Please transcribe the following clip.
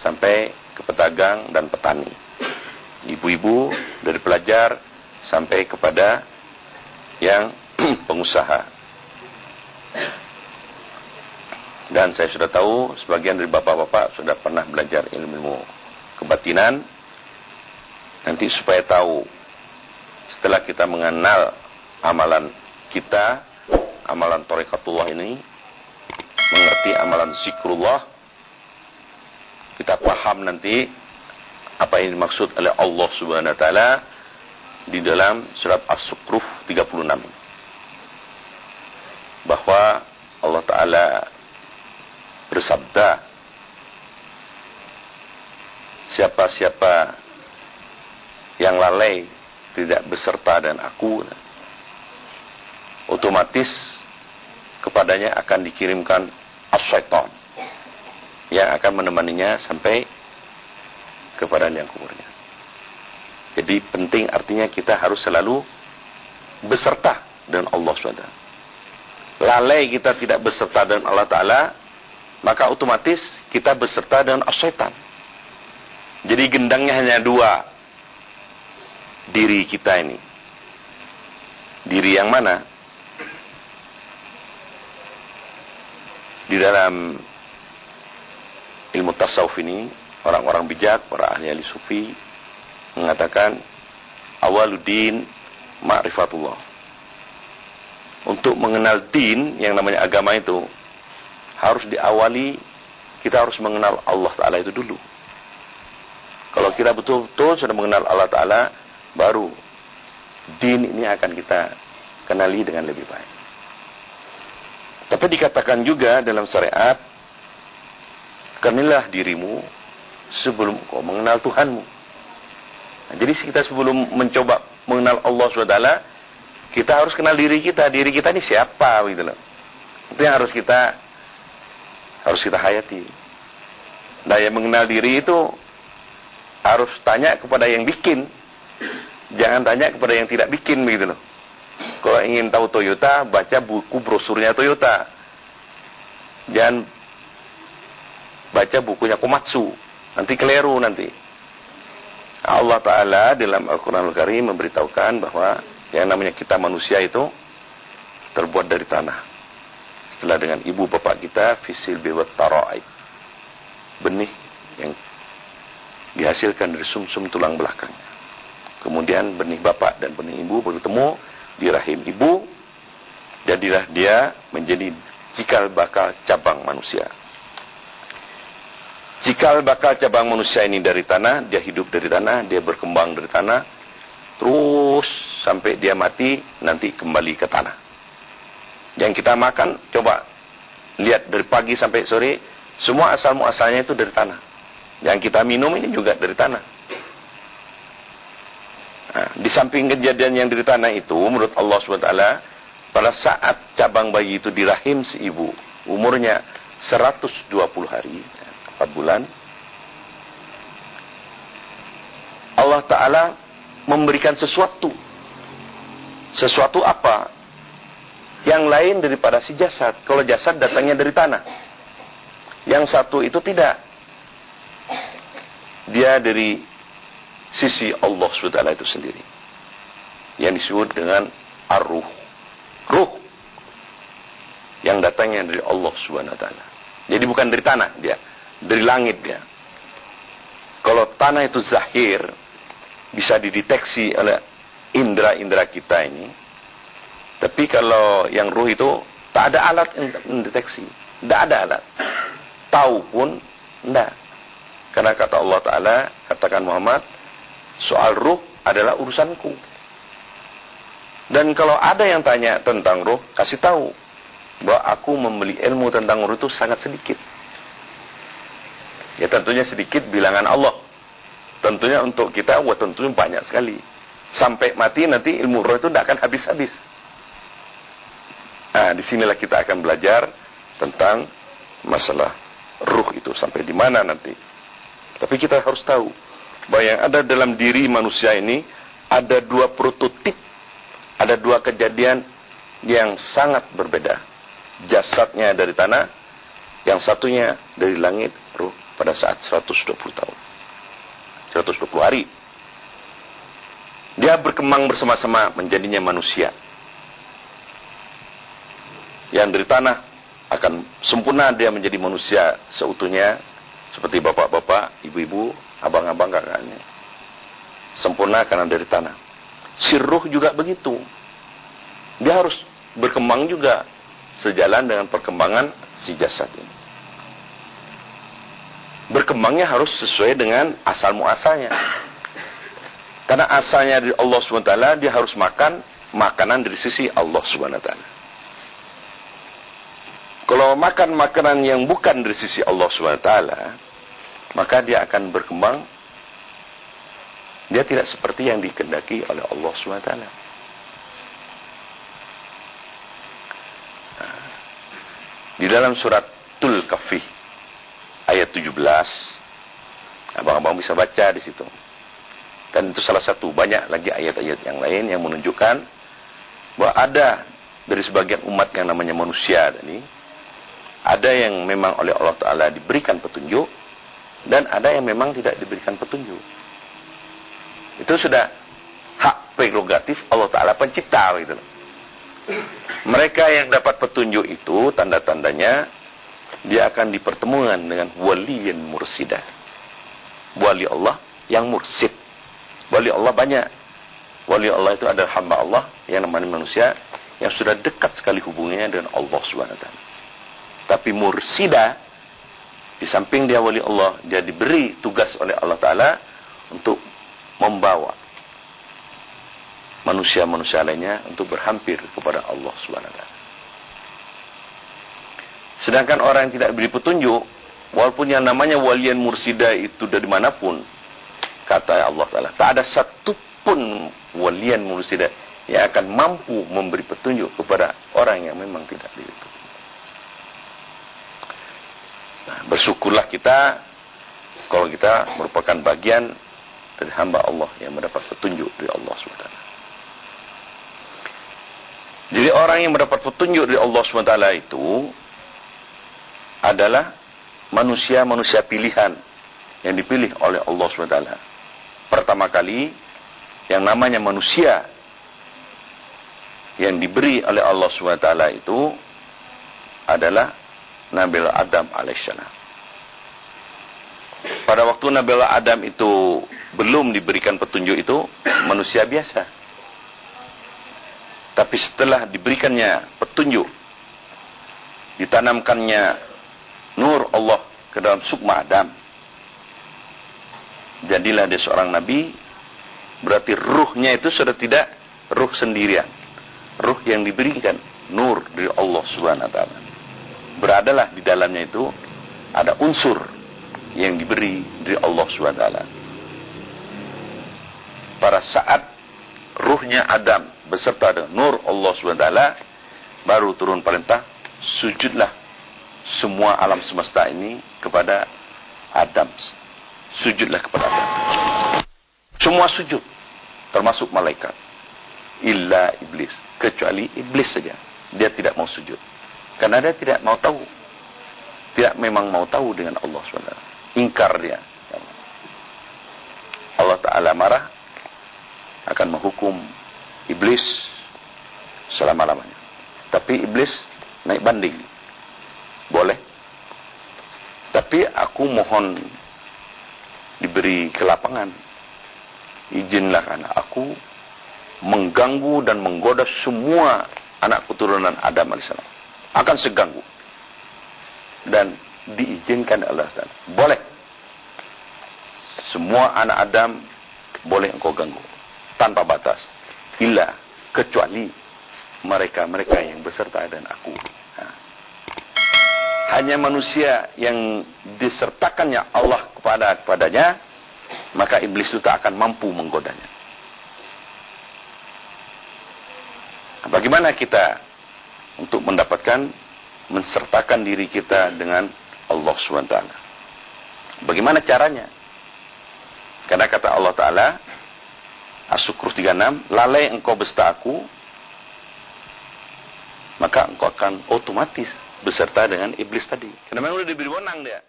sampai ke pedagang dan petani, ibu-ibu dari pelajar sampai kepada yang pengusaha. Dan saya sudah tahu sebagian dari bapak-bapak sudah pernah belajar ilmu kebatinan. Nanti supaya tahu, setelah kita mengenal amalan kita, amalan Thariqatullah ini, mengerti amalan zikrullah, kita paham nanti apa yang dimaksud oleh Allah Subhanahu wa taala di dalam surat As-Zukhruf 36, bahwa Allah taala bersabda, siapa-siapa yang lalai tidak beserta dan aku, otomatis kepadanya akan dikirimkan as-syaitan yang akan menemaninya sampai kepada liang kuburnya. Jadi penting, artinya kita harus selalu beserta dengan Allah SWT. Lalai kita tidak beserta dengan Allah Ta'ala, maka otomatis kita beserta dengan as-syaitan. Jadi gendangnya hanya dua, diri kita ini. Diri yang mana? Di dalam ilmu tasawuf ini, orang-orang bijak, para ahli sufi mengatakan awaluddin ma'rifatullah. Untuk mengenal din yang namanya agama itu harus diawali, kita harus mengenal Allah Ta'ala itu dulu. Kalau kita betul-betul sudah mengenal Allah Ta'ala, baru din ini akan kita kenali dengan lebih baik. Tapi dikatakan juga dalam syariat, kenalilah dirimu sebelum kau mengenal Tuhanmu. Nah, jadi kita sebelum mencoba mengenal Allah SWT, kita harus kenal diri kita. Diri kita ini siapa, gitu loh. Itu yang harus kita hayati. Nah, yang mengenal diri itu harus tanya kepada yang bikin, jangan tanya kepada yang tidak bikin, begitu loh. Kalau ingin tahu Toyota, baca buku brosurnya Toyota. Jangan baca bukunya Komatsu, nanti keliru nanti. Allah Ta'ala dalam Al-Quranul Karim memberitahukan bahwa yang namanya kita manusia itu terbuat dari tanah. Setelah dengan ibu bapak kita, fisil bewat tara'ib, benih yang dihasilkan dari sumsum tulang belakang. Kemudian benih bapak dan benih ibu bertemu di rahim ibu, jadilah dia menjadi cikal bakal cabang manusia. Cikal bakal cabang manusia ini dari tanah, dia hidup dari tanah, dia berkembang dari tanah, terus sampai dia mati, nanti kembali ke tanah. Yang kita makan, coba lihat dari pagi sampai sore, semua asal muasalnya itu dari tanah. Yang kita minum ini juga dari tanah. Nah, di samping kejadian yang dari tanah itu, menurut Allah SWT, pada saat cabang bayi itu di rahim si ibu, umurnya 120 hari, 4 bulan, Allah Ta'ala memberikan sesuatu. Sesuatu apa? Yang lain daripada si jasad. Kalau jasad datangnya dari tanah. Yang satu itu tidak. Dia dari sisi Allah SWT itu sendiri, yang disebut dengan ar-ruh, ruh yang datangnya dari Allah SWT. Jadi bukan dari tanah, dia dari langit dia. Kalau tanah itu zahir, bisa dideteksi oleh indera-indera kita ini. Tapi kalau yang ruh itu tak ada alat untuk mendeteksi, tidak ada alat. Tahu pun tidak. Karena kata Allah Ta'ala, katakan Muhammad, soal ruh adalah urusanku. Dan kalau ada yang tanya tentang ruh, kasih tahu bahwa aku membeli ilmu tentang ruh itu sangat sedikit. Ya tentunya sedikit bilangan Allah. Tentunya untuk kita, wah tentunya banyak sekali. Sampai mati nanti ilmu ruh itu tidak akan habis-habis. Nah, disinilah kita akan belajar tentang masalah ruh itu sampai di mana nanti. Tapi kita harus tahu bahwa yang ada dalam diri manusia ini ada dua prototip, ada dua kejadian yang sangat berbeda. Jasadnya dari tanah, yang satunya dari langit, ruh pada saat 120 tahun. 120 hari. Dia berkembang bersama-sama menjadinya manusia. Yang dari tanah akan sempurna dia menjadi manusia seutuhnya, seperti bapak-bapak, ibu-ibu, abang-abang, kakaknya. Sempurna karena dari tanah. Si ruh juga begitu. Dia harus berkembang juga sejalan dengan perkembangan si jasad ini. Berkembangnya harus sesuai dengan asal muasalnya. Karena asalnya dari Allah SWT, dia harus makan makanan dari sisi Allah SWT. Kalau makan makanan yang bukan dari sisi Allah SWT, maka dia akan berkembang. Dia tidak seperti yang dikehendaki oleh Allah SWT. Di dalam surat Tul-Kahfi ayat 17, abang-abang bisa baca di situ. Dan itu salah satu, banyak lagi ayat-ayat yang lain yang menunjukkan bahwa ada dari sebagian umat yang namanya manusia ini, ada yang memang oleh Allah Ta'ala diberikan petunjuk, dan ada yang memang tidak diberikan petunjuk. Itu sudah hak prerogatif Allah Ta'ala pencipta gitu. Mereka yang dapat petunjuk itu, tanda-tandanya dia akan dipertemukan dengan waliyan mursidah, wali Allah yang mursid. Wali Allah banyak. Wali Allah itu adalah hamba Allah yang namanya manusia yang sudah dekat sekali hubungannya dengan Allah SWT. Tapi mursidah, di samping dia wali Allah, dia diberi tugas oleh Allah Ta'ala untuk membawa manusia-manusia lainnya untuk berhampir kepada Allah SWT. Sedangkan orang yang tidak diberi petunjuk, walaupun yang namanya walian mursidah itu dari manapun, kata Allah Ta'ala, tak ada satupun walian mursidah yang akan mampu memberi petunjuk kepada orang yang memang tidak diberi petunjuk. Nah, bersyukurlah kita kalau kita merupakan bagian dari hamba Allah yang mendapat petunjuk dari Allah SWT. Jadi orang yang mendapat petunjuk dari Allah SWT itu adalah manusia-manusia pilihan yang dipilih oleh Allah SWT. Pertama kali yang namanya manusia yang diberi oleh Allah SWT itu adalah Nabi Adam alaihissalam. Pada waktu Nabi Adam itu belum diberikan petunjuk, itu manusia biasa. Tapi setelah diberikannya petunjuk, ditanamkannya nur Allah ke dalam sukma Adam, jadilah dia seorang nabi. Berarti ruhnya itu sudah tidak ruh sendirian, ruh yang diberikan nur dari Allah Subhanahu wa taala. Beradalah di dalamnya itu ada unsur yang diberi dari Allah Subhanahu wa taala. Pada saat ruhnya Adam beserta dengan nur Allah Subhanahu wa taala, baru turun perintah, sujudlah semua alam semesta ini kepada Adam. Sujudlah kepada Adam. Semua sujud, termasuk malaikat. Illa iblis, kecuali iblis saja. Dia tidak mau sujud. Karena dia tidak mau tahu. Tidak memang mau tahu dengan Allah SWT. Ingkar dia. Allah Ta'ala marah, akan menghukum iblis selama-lamanya. Tapi iblis naik banding. Boleh. Tapi aku mohon diberi kelapangan, izinlah karena aku mengganggu dan menggoda semua anak keturunan Adam alaihissalam. Akan seganggu. Dan diizinkan Allah SWT. Boleh. Semua anak Adam boleh engkau ganggu. Tanpa batas. Illa, kecuali mereka-mereka yang beserta dan aku. Hanya manusia yang disertakannya Allah kepadanya, maka iblis itu tak akan mampu menggodanya. Bagaimana kita untuk mendapatkan, mensertakan diri kita dengan Allah SWT? Bagaimana caranya? Karena kata Allah Ta'ala, As-Sukruf 36, lalai engkau besta aku, maka engkau akan otomatis beserta dengan iblis tadi. Karena memang sudah diberi wewenang dia.